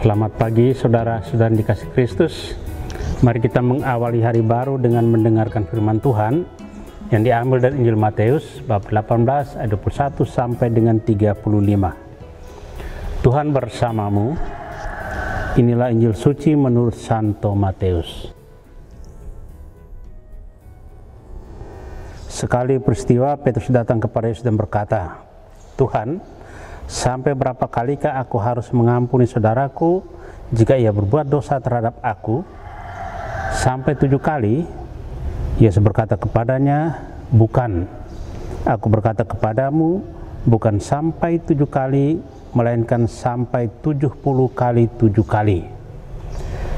Selamat pagi saudara-saudara dikasih Kristus. Mari kita mengawali hari baru dengan mendengarkan firman Tuhan yang diambil dari Injil Matius bab 18 ayat 21 sampai dengan 35. Tuhan bersamamu. Inilah Injil suci menurut Santo Matius. Sekali peristiwa, Petrus datang kepada Yesus dan berkata, "Tuhan, sampai berapa kalikah aku harus mengampuni saudaraku jika ia berbuat dosa terhadap aku? Sampai 7 kali?" Yesus berkata kepadanya, "Bukan. Aku berkata kepadamu, bukan sampai 7 kali, melainkan sampai 70 kali 7 kali.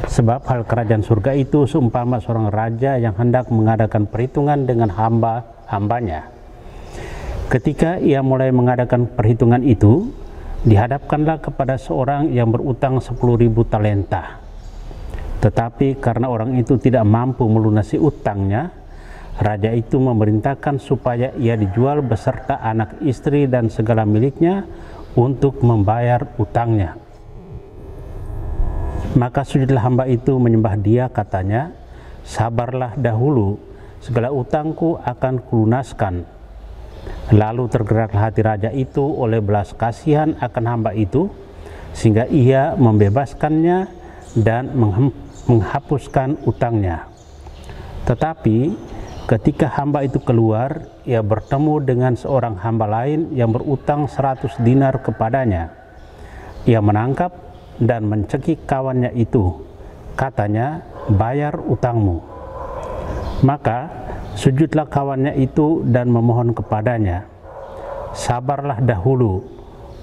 Sebab hal kerajaan surga itu seumpama seorang raja yang hendak mengadakan perhitungan dengan hamba-hambanya. Ketika ia mulai mengadakan perhitungan itu, dihadapkanlah kepada seorang yang berutang 10.000 talenta. Tetapi karena orang itu tidak mampu melunasi utangnya, raja itu memerintahkan supaya ia dijual beserta anak istri dan segala miliknya untuk membayar utangnya. Maka sujudlah hamba itu menyembah dia, katanya, 'Sabarlah dahulu, segala utangku akan kulunaskan.' Lalu tergeraklah hati raja itu oleh belas kasihan akan hamba itu, sehingga ia membebaskannya dan menghapuskan utangnya. Tetapi ketika hamba itu keluar, ia bertemu dengan seorang hamba lain yang berutang 100 dinar kepadanya. Ia menangkap dan mencekik kawannya itu, katanya, 'Bayar utangmu.' Maka sujudlah kawannya itu dan memohon kepadanya, 'Sabarlah dahulu,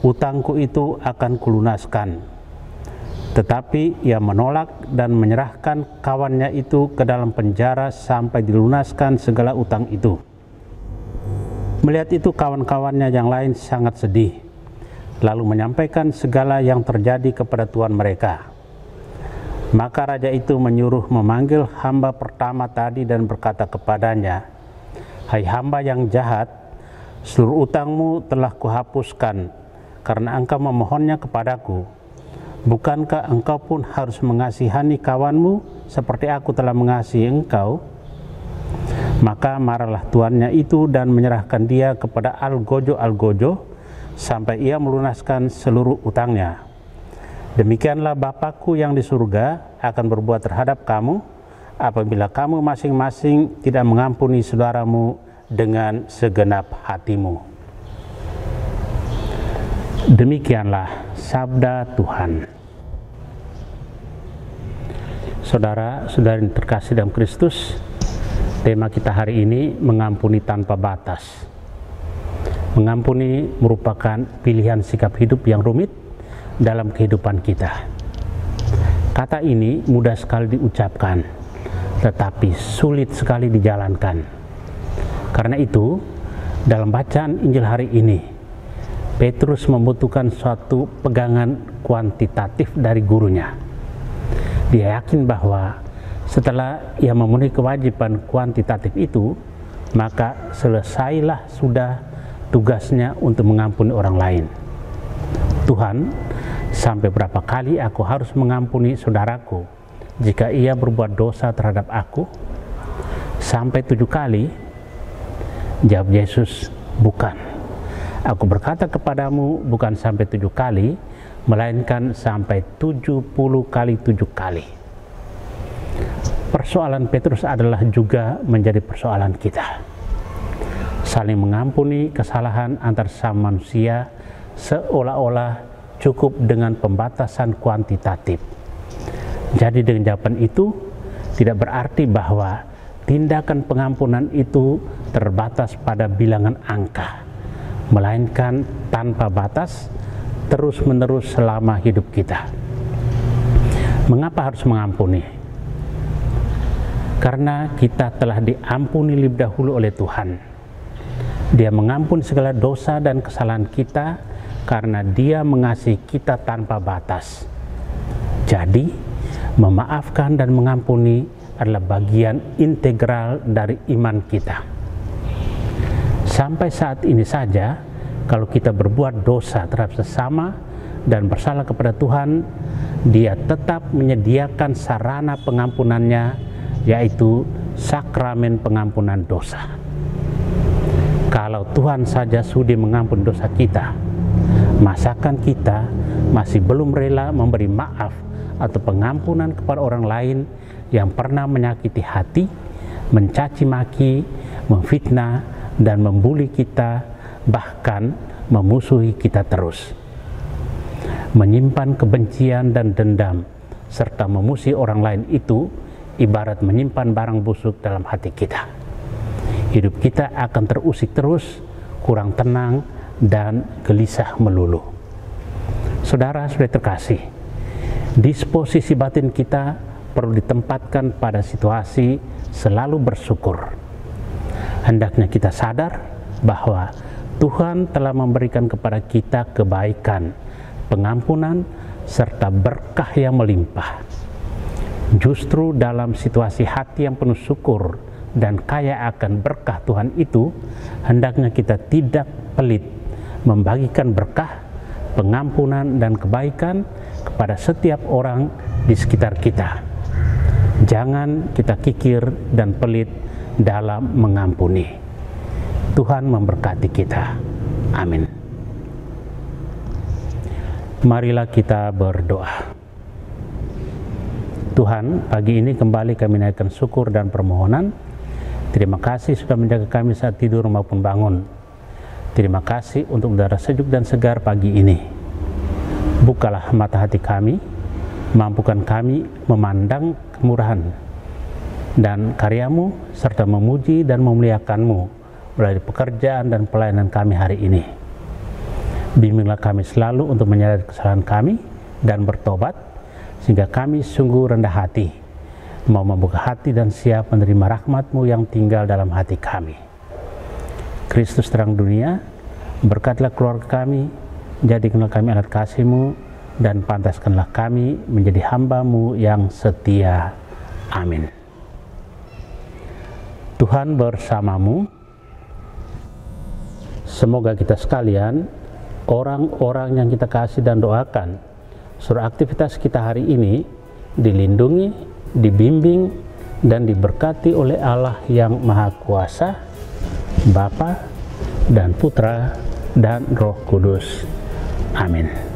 utangku itu akan kulunaskan.' Tetapi ia menolak dan menyerahkan kawannya itu ke dalam penjara sampai dilunaskan segala utang itu. Melihat itu kawan-kawannya yang lain sangat sedih, lalu menyampaikan segala yang terjadi kepada tuan mereka. Maka raja itu menyuruh memanggil hamba pertama tadi dan berkata kepadanya, 'Hai hamba yang jahat, seluruh utangmu telah kuhapuskan karena engkau memohonnya kepadaku. Bukankah engkau pun harus mengasihani kawanmu seperti aku telah mengasihi engkau?' Maka marahlah tuannya itu dan menyerahkan dia kepada algojo-algojo sampai ia melunaskan seluruh utangnya. Demikianlah Bapakku yang di surga akan berbuat terhadap kamu apabila kamu masing-masing tidak mengampuni saudaramu dengan segenap hatimu." Demikianlah sabda Tuhan. Saudara-saudari terkasih dalam Kristus, tema kita hari ini mengampuni tanpa batas. Mengampuni merupakan pilihan sikap hidup yang rumit dalam kehidupan kita. Kata ini mudah sekali diucapkan, tetapi sulit sekali dijalankan. Karena itu, dalam bacaan Injil hari ini, Petrus membutuhkan suatu pegangan kuantitatif dari gurunya. Dia yakin bahwa setelah ia memenuhi kewajiban kuantitatif itu, maka selesailah sudah tugasnya untuk mengampuni orang lain. "Tuhan, sampai berapa kali aku harus mengampuni saudaraku jika ia berbuat dosa terhadap aku? Sampai 7 kali?" Jawab Yesus, "Bukan. Aku berkata kepadamu, bukan sampai 7 kali, melainkan sampai 70 kali 7 kali. Persoalan Petrus adalah juga menjadi persoalan kita. Saling mengampuni kesalahan antar sesama manusia seolah-olah cukup dengan pembatasan kuantitatif. Jadi dengan jawaban itu tidak berarti bahwa tindakan pengampunan itu terbatas pada bilangan angka, melainkan tanpa batas terus-menerus selama hidup kita. Mengapa harus mengampuni? Karena kita telah diampuni lebih dahulu oleh Tuhan. Dia mengampuni segala dosa dan kesalahan kita karena Dia mengasihi kita tanpa batas. Jadi, memaafkan dan mengampuni adalah bagian integral dari iman kita. Sampai saat ini saja, kalau kita berbuat dosa terhadap sesama dan bersalah kepada Tuhan, Dia tetap menyediakan sarana pengampunannya, yaitu sakramen pengampunan dosa. Kalau Tuhan saja sudi mengampun dosa kita, masakan kita masih belum rela memberi maaf atau pengampunan kepada orang lain yang pernah menyakiti hati, mencaci maki, memfitnah, dan membuli kita, bahkan memusuhi kita terus. Menyimpan kebencian dan dendam serta memusuhi orang lain itu ibarat menyimpan barang busuk dalam hati kita. Hidup kita akan terusik terus, kurang tenang, dan gelisah melulu. Saudara terkasih, disposisi batin kita perlu ditempatkan pada situasi selalu bersyukur. Hendaknya kita sadar bahwa Tuhan telah memberikan kepada kita kebaikan, pengampunan, serta berkah yang melimpah. Justru dalam situasi hati yang penuh syukur dan kaya akan berkah Tuhan itu, hendaknya kita tidak pelit membagikan berkah, pengampunan, dan kebaikan kepada setiap orang di sekitar kita. Jangan kita kikir dan pelit dalam mengampuni. Tuhan memberkati kita. Amin. Marilah kita berdoa. Tuhan, pagi ini kembali kami naikkan syukur dan permohonan. Terima kasih sudah menjaga kami saat tidur maupun bangun. Terima kasih untuk udara sejuk dan segar pagi ini. Bukalah mata hati kami, mampukan kami memandang kemurahan dan karya-Mu, serta memuji dan memuliakan-Mu melalui pekerjaan dan pelayanan kami hari ini. Bimbinglah kami selalu untuk menyadari kesalahan kami dan bertobat, sehingga kami sungguh rendah hati, mau membuka hati dan siap menerima rahmat-Mu yang tinggal dalam hati kami. Kristus terang dunia, berkatilah keluarga kami, jadikanlah kami alat kasih-Mu, dan pantaskanlah kami menjadi hamba-Mu yang setia. Amin. Tuhan bersamamu. Semoga kita sekalian, orang-orang yang kita kasih dan doakan, suruh aktivitas kita hari ini dilindungi, dibimbing, dan diberkati oleh Allah yang Maha Kuasa, Bapa dan Putra dan Roh Kudus. Amin.